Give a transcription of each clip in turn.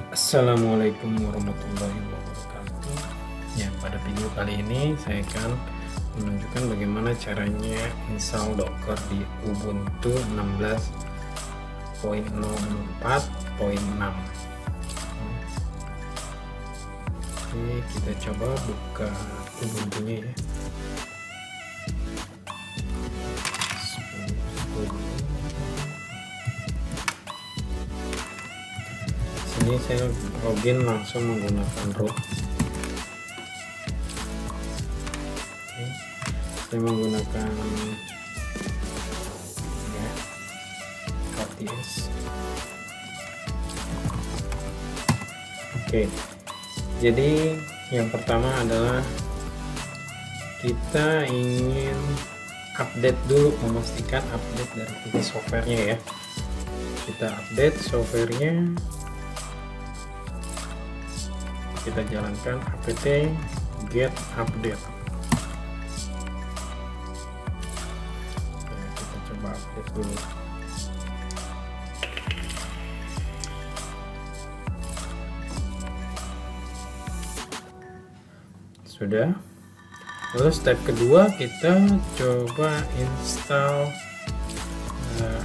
Assalamualaikum warahmatullahi wabarakatuh. Ya, pada video kali ini saya akan menunjukkan bagaimana caranya install Docker di Ubuntu 16.04.6. Oke, kita coba buka Ubuntunya ya. Ini saya login langsung menggunakan root. Oke, saya menggunakan ya, KTS. Oke, jadi yang pertama adalah kita ingin update dulu, memastikan update dari softwarenya ya. Kita update softwarenya, kita jalankan apt get update. Nah, kita coba update dulu. Sudah. Lalu step kedua, kita coba install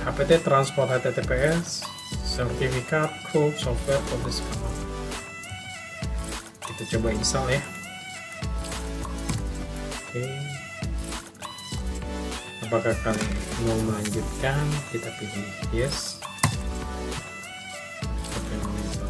apt transport https sertifikat cool software for this command. Kita coba install ya. Oke, apakah kalian mau melanjutkan? Kita pilih yes. Oke, menginstall.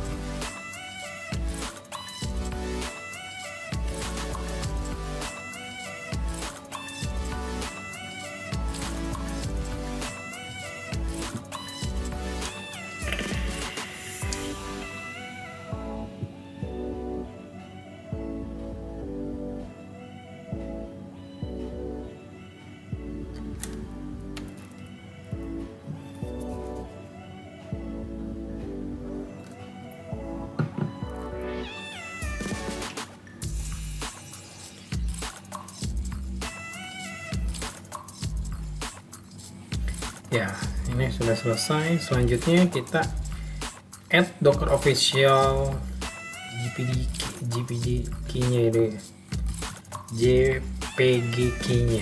Ya, ini sudah selesai. Selanjutnya kita add Docker official GPG key-nya itu ya. JPG key-nya.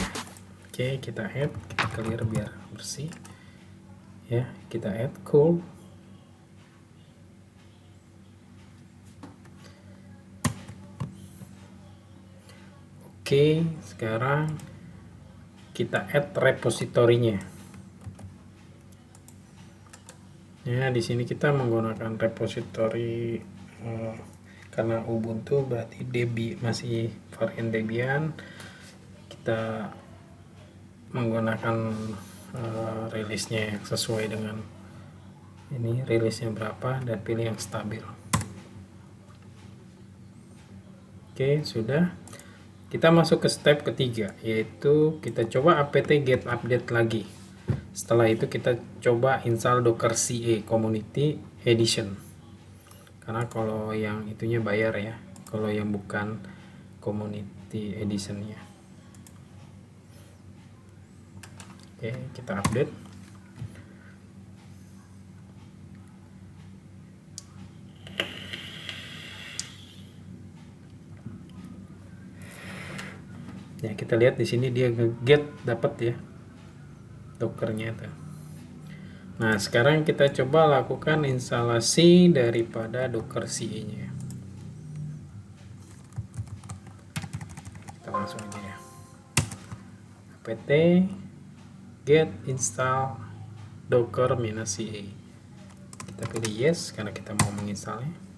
Oke, kita add, kita clear biar bersih. Ya, kita add cool. Oke, sekarang kita add repositorinya. Ya, di sini kita menggunakan repository karena Ubuntu berarti Debian, masih varian Debian. Kita menggunakan rilisnya yang sesuai dengan ini, rilisnya berapa, dan pilih yang stabil. Oke, sudah. Kita masuk ke step ketiga, yaitu kita coba apt get update lagi. Setelah itu kita coba install Docker CA Community Edition, karena kalau yang itunya bayar ya, kalau yang bukan Community Editionnya. Oke, kita update. Ya, kita lihat di sini dia get dapat ya Dockernya itu. Nah, sekarang kita coba lakukan instalasi daripada Docker CA-nya. Kita langsung aja ya. apt get install docker -ca. Kita pilih yes karena kita mau menginstalnya.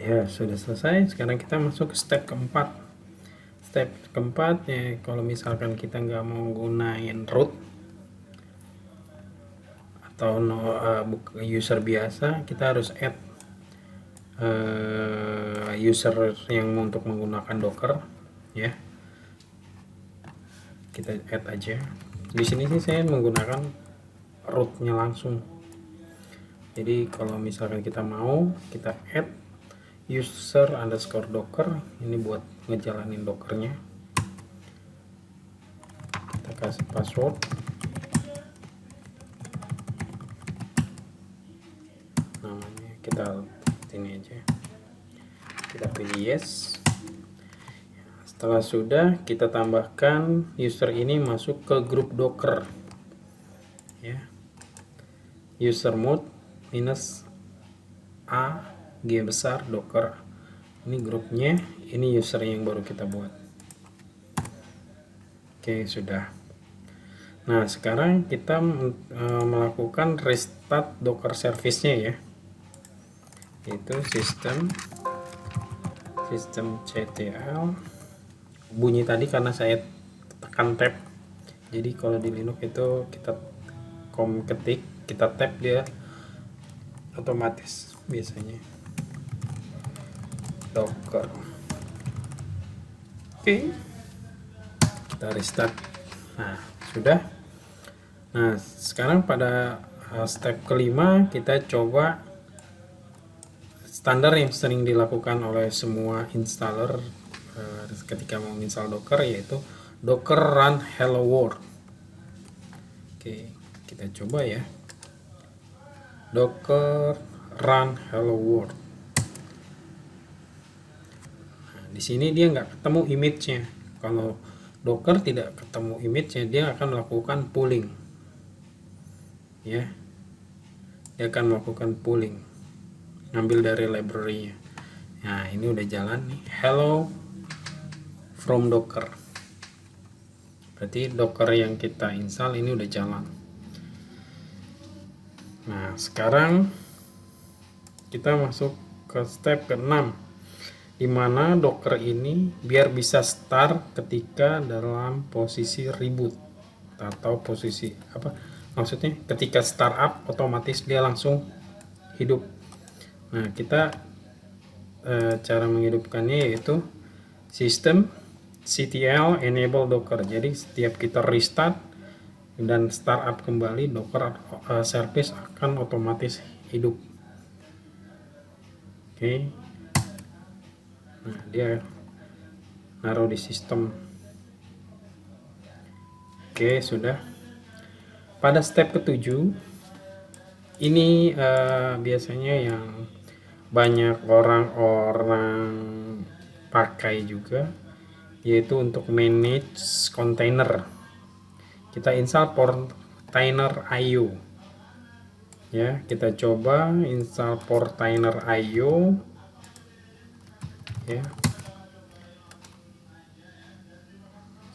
Ya, sudah selesai. Sekarang kita masuk ke step keempat. Step keempat ya, kalau misalkan kita nggak mau gunain root atau user biasa, kita harus add user yang untuk menggunakan Docker ya. Kita add aja. Di sini sih saya menggunakan rootnya langsung. Jadi kalau misalkan kita mau, kita add user underscore docker, ini buat ngejalanin dockernya. Kita kasih password, namanya kita ini aja, kita pilih yes. Setelah sudah, kita tambahkan user ini masuk ke grup docker ya, user mode minus a G besar docker, ini grupnya, ini user yang baru kita buat. Oke, sudah. Nah, sekarang kita melakukan restart docker service-nya ya, yaitu systemctl. Bunyi tadi karena saya tekan tab, jadi kalau di Linux itu kita ketik, kita tab, dia otomatis biasanya docker. Oke, kita restart. Nah, sudah. Nah, sekarang pada step kelima kita coba standar yang sering dilakukan oleh semua installer ketika mau install Docker, yaitu Docker run hello world. Oke, kita coba ya. Docker run hello world. Nah, di sini dia nggak ketemu image-nya. Kalau Docker tidak ketemu image-nya, dia akan melakukan pooling. Ya, dia akan melakukan pooling, ngambil dari library-nya. Nah, ini udah jalan nih, hello from Docker. Berarti Docker yang kita install ini udah jalan. Nah, sekarang kita masuk ke step ke-6, dimana Docker ini biar bisa start ketika dalam posisi reboot atau posisi apa, maksudnya ketika startup otomatis dia langsung hidup. Nah, kita cara menghidupkannya yaitu systemctl enable docker. Jadi setiap kita restart dan startup kembali, Docker service akan otomatis hidup. Oke. Nah, dia naruh di sistem. Oke, sudah. Pada step ke-7 ini biasanya yang banyak orang-orang pakai juga, yaitu untuk manage container. Kita install Portainer.io ya, kita coba install Portainer.io ya.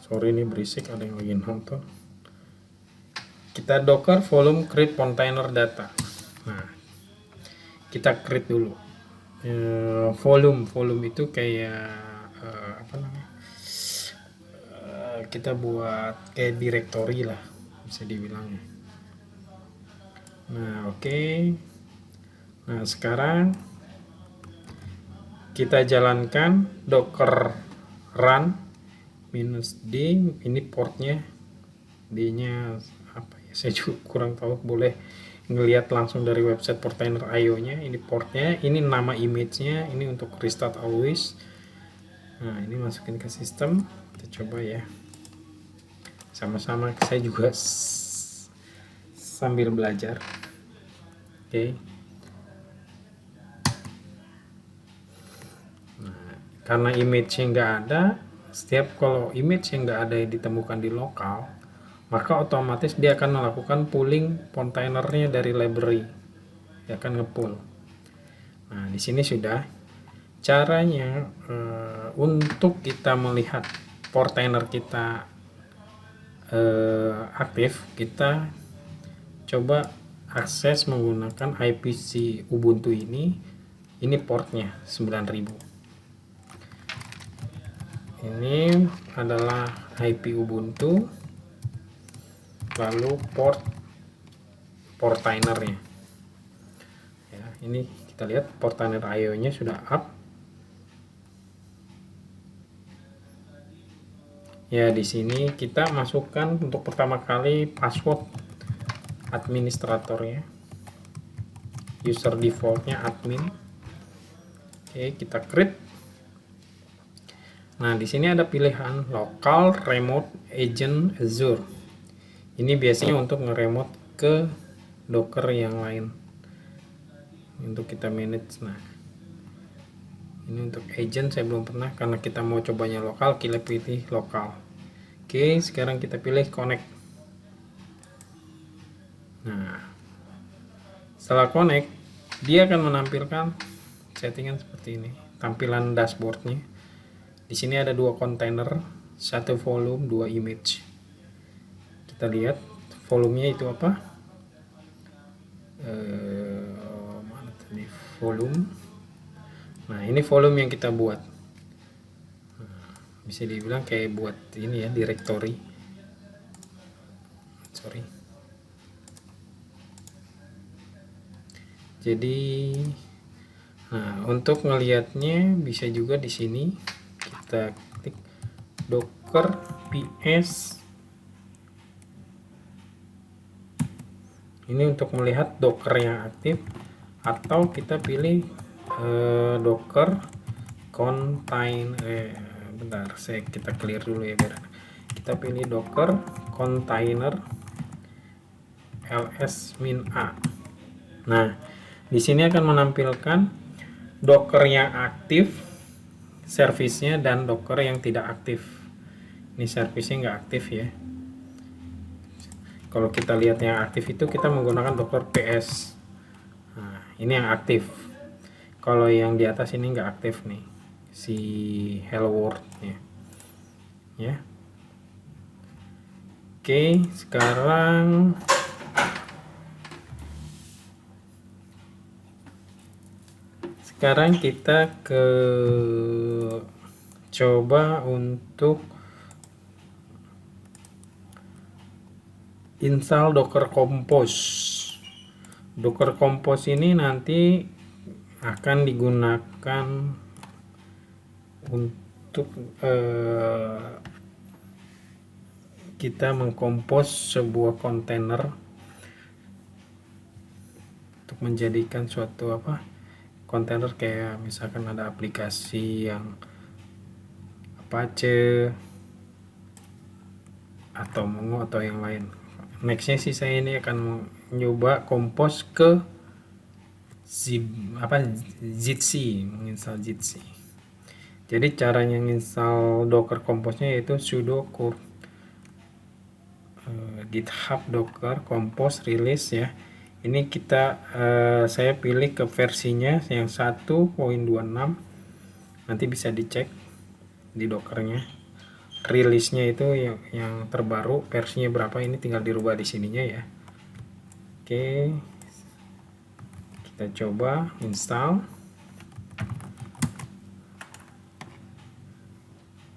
Sorry, ini berisik, ada yang lagi nonton. Kita docker volume create container data. Nah, kita create dulu volume itu kayak apa namanya, kita buat kayak directory lah bisa dibilang. Nah, oke. Nah, sekarang kita jalankan docker run -d, ini portnya, D-nya apa ya, saya juga kurang tahu, boleh ngelihat langsung dari website Portainer.io nya. Ini portnya, ini nama image-nya, ini untuk restart always. Nah, ini masukin ke sistem, kita coba ya sama-sama, saya juga sambil belajar. Oke. Nah, karena image-nya nggak ada, setiap kalau image yang nggak ada yang ditemukan di lokal, maka otomatis dia akan melakukan pooling kontainernya dari library, dia akan ngepool. Nah, di sini sudah caranya untuk kita melihat Portainer kita aktif. Kita coba akses menggunakan IPC Ubuntu ini, Ini portnya 9000. Ini adalah IP Ubuntu, lalu portainernya ya. Ini kita lihat portainer IO nya sudah up ya. Di sini kita masukkan untuk pertama kali password administratornya, user defaultnya admin. Oke, kita create. Nah, di sini ada pilihan local remote agent Azure. Ini biasanya untuk nge-remote ke Docker yang lain untuk kita manage. Nah, ini untuk agent saya belum pernah, karena kita mau cobanya lokal, kita pilih lokal. Oke, sekarang kita pilih connect. Nah, setelah connect, dia akan menampilkan settingan seperti ini, tampilan dashboardnya. Di sini ada 2 kontainer, 1 volume, 2 image. Kita lihat volumenya itu apa? Mana tadi volume? Nah, ini volume yang kita buat. Bisa dibilang kayak buat ini ya, directory. Sorry. Jadi, nah, untuk ngelihatnya bisa juga di sini kita klik docker ps. Ini untuk melihat docker yang aktif, atau kita pilih docker contain bentar, kita clear dulu ya biar. Kita pilih docker container ls-a. Nah, di sini akan menampilkan docker yang aktif servisnya dan docker yang tidak aktif. Ini servisnya nggak aktif ya. Kalau kita lihat yang aktif itu kita menggunakan docker ps. Nah, ini yang aktif. Kalau yang di atas ini nggak aktif nih, si hello world ya. Oke, sekarang kita coba untuk install Docker Compose. Docker Compose ini nanti akan digunakan untuk kita mengkompos sebuah kontainer untuk menjadikan suatu kontainer, kayak misalkan ada aplikasi yang Apache atau Mongo atau yang lain. Nextnya sih saya ini akan mencoba kompos ke Jitsi, menginstal Jitsi. Jadi caranya menginstal Docker Compose-nya yaitu sudo github docker compose release ya. Ini saya pilih ke versinya yang 1.26. Nanti bisa dicek di dockernya. Rilisnya itu yang terbaru, versinya berapa, ini tinggal dirubah di sininya ya. Oke, kita coba install.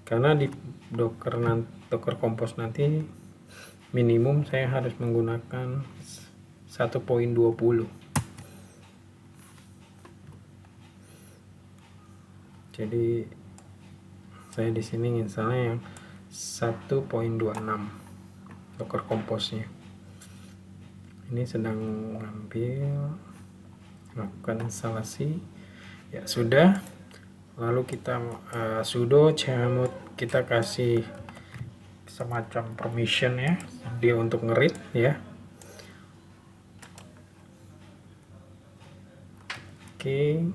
Karena di Docker Compose nanti minimum saya harus menggunakan 1.20. Jadi saya di sini installnya yang 1.26 Docker Compose-nya. Ini sedang melakukan instalasi. Ya sudah. Lalu kita sudo chmod, kita kasih semacam permission ya, dia untuk nge-read ya. Oke.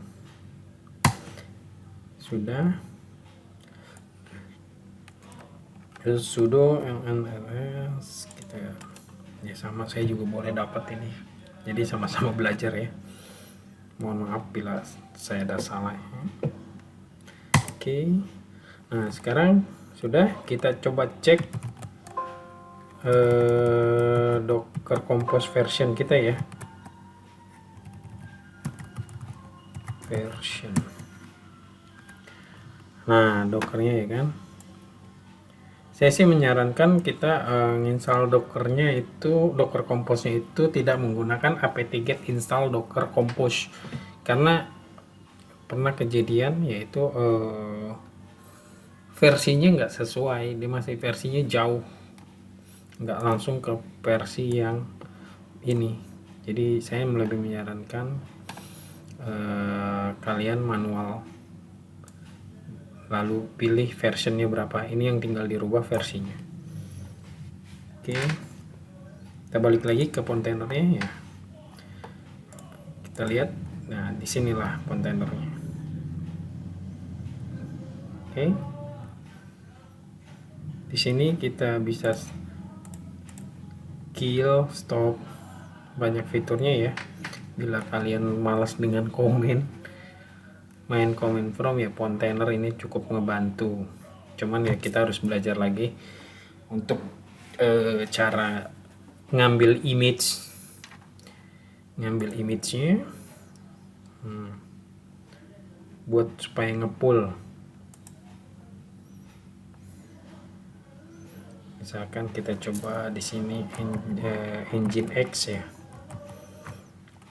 Sudah. Terus sudo lns kita ya, sama saya juga boleh dapat ini, jadi sama-sama belajar ya. Mohon maaf bila saya ada salah ya. Oke. Nah, sekarang sudah, kita coba cek Docker Compose version kita ya. version. Nah, Dockernya ya kan. Saya sih menyarankan kita install Dockernya itu, Docker Compose-nya itu tidak menggunakan apt-get install Docker Compose, karena pernah kejadian yaitu versinya nggak sesuai, dia masih versinya jauh, nggak langsung ke versi yang ini. Jadi saya lebih menyarankan kalian manual, lalu pilih versionnya berapa, ini yang tinggal dirubah versinya. Oke, kita balik lagi ke kontainernya ya, kita lihat. Nah, disinilah kontainernya. Oke, di sini kita bisa kill, stop, banyak fiturnya ya. Bila kalian malas dengan komen, main comment from ya, container ini cukup ngebantu. Cuman ya kita harus belajar lagi untuk cara ngambil image-nya buat supaya ngepull. Misalkan kita coba di sini Nginx ya.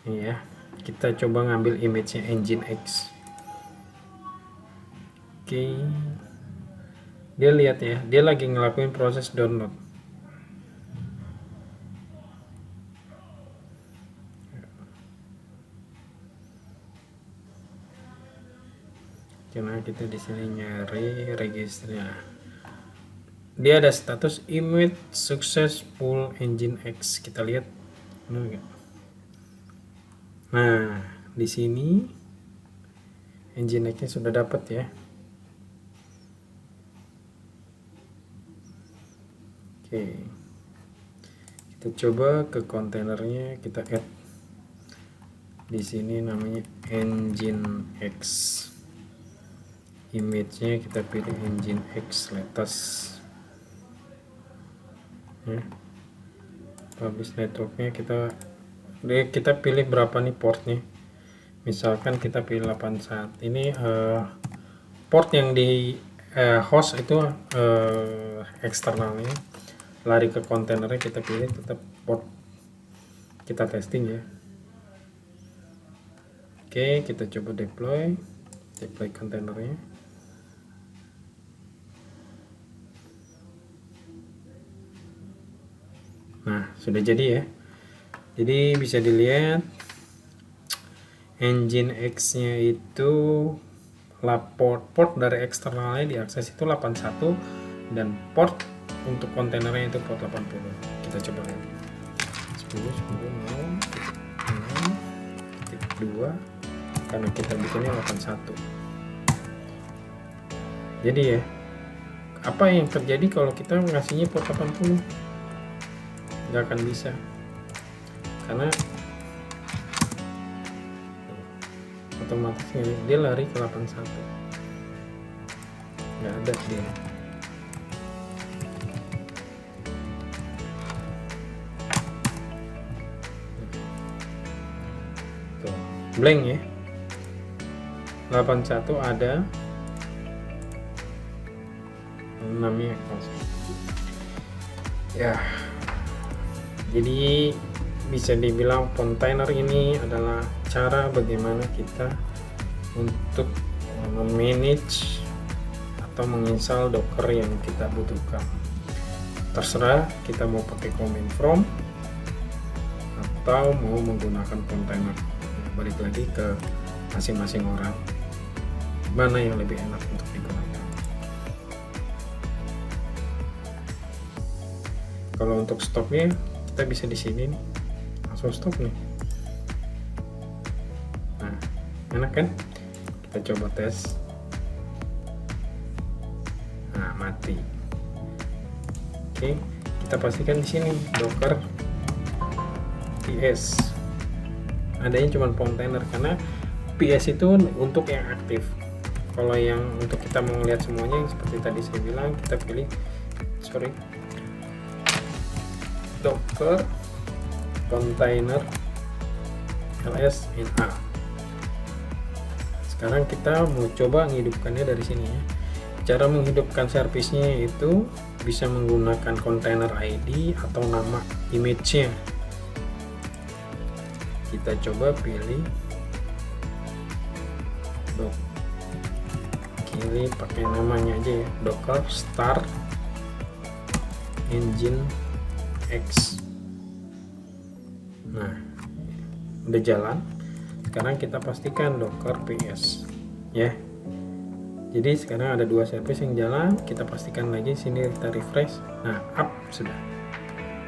Ini ya, kita coba ngambil image-nya Nginx. Oke, dia lihat ya, dia lagi ngelakuin proses download. Karena kita di sini nyari registernya, dia ada status image successful Nginx. Kita lihat. Nah, di sini Nginx-nya sudah dapat ya. Oke, kita coba ke kontainernya, kita add di sini namanya Nginx, image-nya kita pilih Nginx latest ya. Publish networknya kita pilih berapa nih portnya, misalkan kita pilih 81. Ini port yang di host itu eksternalnya, lari ke kontainernya kita pilih tetap port, kita testing ya. Oke, kita coba deploy kontainernya. Nah, sudah jadi ya. Jadi bisa dilihat Nginx-nya itu port dari eksternalnya diakses itu 81, dan port untuk kontainernya itu port 80. Kita coba lihat 10.0.0.2 karena kita bikinnya 81. Jadi ya, apa yang terjadi kalau kita ngasihnya port 80? Nggak akan bisa, karena otomatis dia lari ke 81, nggak ada dia. Tuh, blank ya, 81 ada, 6-nya kosong ya. Jadi bisa dibilang container ini adalah cara bagaimana kita untuk memanage atau menginstal Docker yang kita butuhkan. Terserah kita mau pakai command from atau mau menggunakan container. Balik lagi ke masing-masing orang, mana yang lebih enak untuk digunakan. Kalau untuk stopnya kita bisa di sini nih, langsung stop nih. Nah, enak kan? Kita coba tes. Nah, mati. Oke, kita pastikan di sini Docker PS. Adanya cuma container karena PS itu untuk yang aktif. Kalau yang untuk kita mau lihat semuanya, seperti tadi saya bilang, kita pilih Docker container ls in A. Sekarang kita mau coba menghidupkannya dari sini ya. Cara menghidupkan servisnya itu bisa menggunakan container ID atau nama image-nya. Kita coba pilih pakai namanya aja ya, Docker Start Engine X. Nah, udah jalan. Sekarang kita pastikan Docker PS ya. Jadi sekarang ada 2 service yang jalan, kita pastikan lagi sini, kita refresh. Nah, up sudah.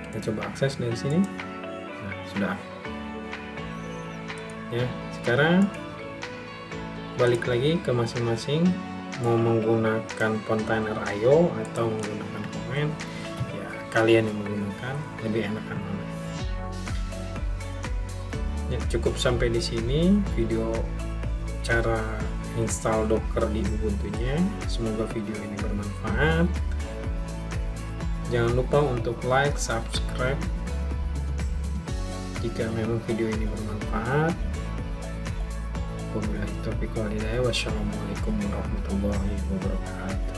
Kita coba akses dari sini. Nah, sudah. Ya, sekarang balik lagi ke masing-masing, mau menggunakan container IO atau menggunakan comment, ya kalian yang menggunakan lebih enakan mana. Ya, cukup sampai di sini video cara install Docker di Ubuntu-nya. Semoga video ini bermanfaat. Jangan lupa untuk like, subscribe jika memang video ini bermanfaat. Wabillahi taufiq wal hidayah. Wassalamualaikum warahmatullahi wabarakatuh.